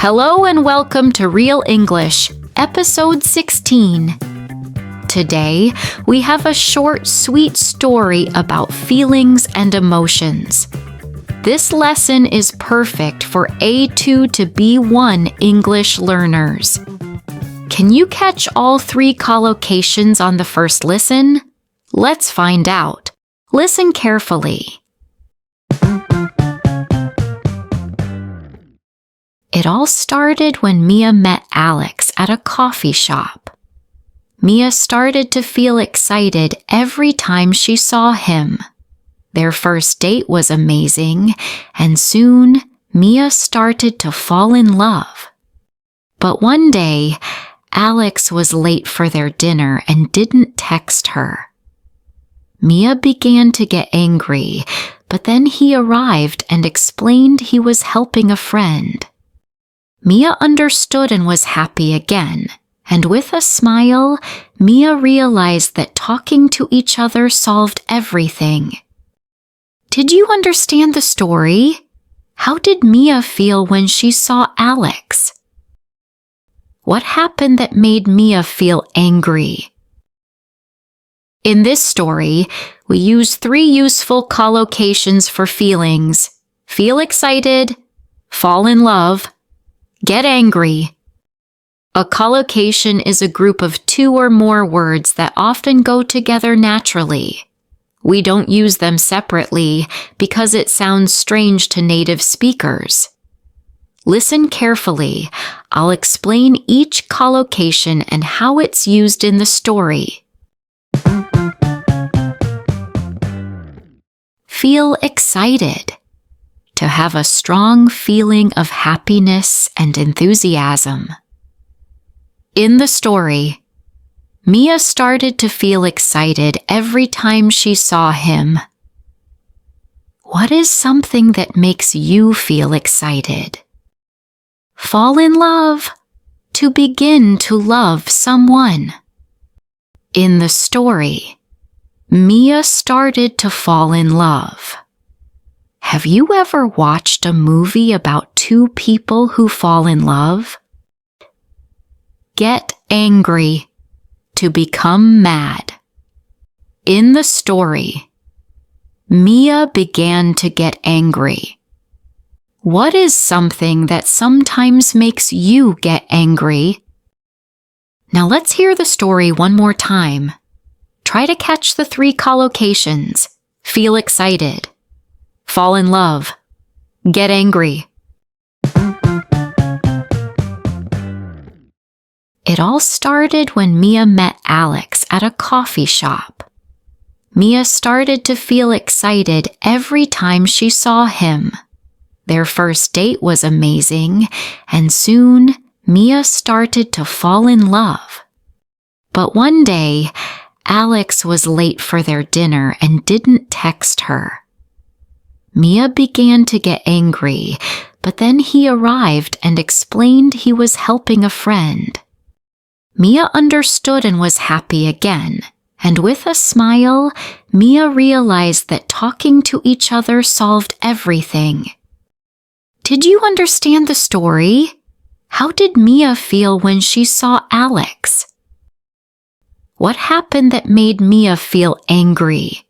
Hello and welcome to Real English, Episode 16. Today, we have a short, sweet story about feelings and emotions. This lesson is perfect for A2 to B1 English learners. Can you catch all 3 collocations on the first listen? Let's find out. Listen carefully. It all started when Mia met Alex at a coffee shop. Mia started to feel excited every time she saw him. Their first date was amazing, and soon Mia started to fall in love. But one day, Alex was late for their dinner and didn't text her. Mia began to get angry, but then he arrived and explained he was helping a friend. Mia understood and was happy again, and with a smile, Mia realized that talking to each other solved everything. Did you understand the story? How did Mia feel when she saw Alex? What happened that made Mia feel angry? In this story, we use 3 useful collocations for feelings: feel excited, fall in love, get angry. A collocation is a group of 2 or more words that often go together naturally. We don't use them separately because it sounds strange to native speakers. Listen carefully. I'll explain each collocation and how it's used in the story. Feel excited. To have a strong feeling of happiness and enthusiasm. In the story, Mia started to feel excited every time she saw him. What is something that makes you feel excited? Fall in love. To begin to love someone. In the story, Mia started to fall in love. Have you ever watched a movie about 2 people who fall in love? Get angry. To become mad. In the story, Mia began to get angry. What is something that sometimes makes you get angry? Now let's hear the story one more time. Try to catch the 3 collocations. Feel excited. Fall in love. Get angry. It all started when Mia met Alex at a coffee shop. Mia started to feel excited every time she saw him. Their first date was amazing, and soon Mia started to fall in love. But one day, Alex was late for their dinner and didn't text her. Mia began to get angry, but then he arrived and explained he was helping a friend. Mia understood and was happy again, and with a smile, Mia realized that talking to each other solved everything. Did you understand the story? How did Mia feel when she saw Alex? What happened that made Mia feel angry?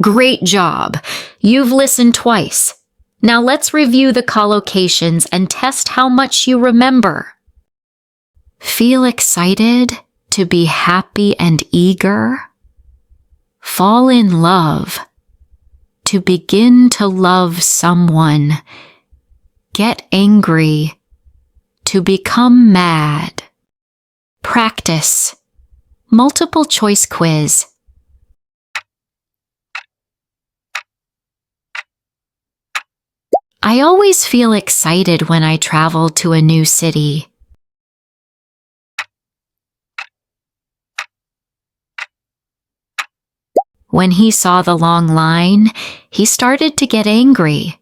Great job! You've listened twice. Now let's review the collocations and test how much you remember. Feel excited. To be happy and eager. Fall in love. To begin to love someone. Get angry. To become mad. Practice. Multiple choice quiz. I always feel excited when I travel to a new city. When he saw the long line, he started to get angry.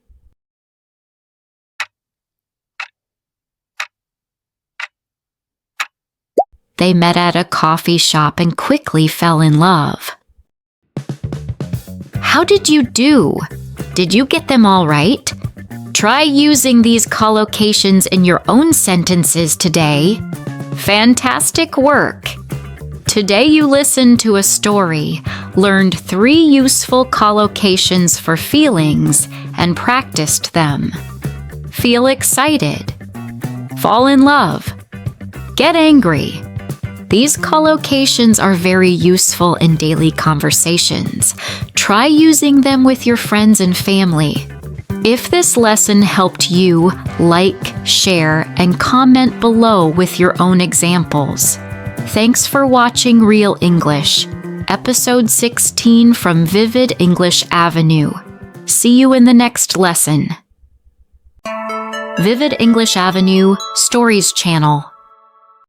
They met at a coffee shop and quickly fell in love. How did you do? Did you get them all right? Try using these collocations in your own sentences today. Fantastic work! Today you listened to a story, learned 3 useful collocations for feelings, and practiced them. Feel excited. Fall in love. Get angry. These collocations are very useful in daily conversations. Try using them with your friends and family. If this lesson helped you, like, share, and comment below with your own examples. Thanks for watching Real English, Episode 16 from Vivid English Avenue. See you in the next lesson. Vivid English Avenue Stories Channel.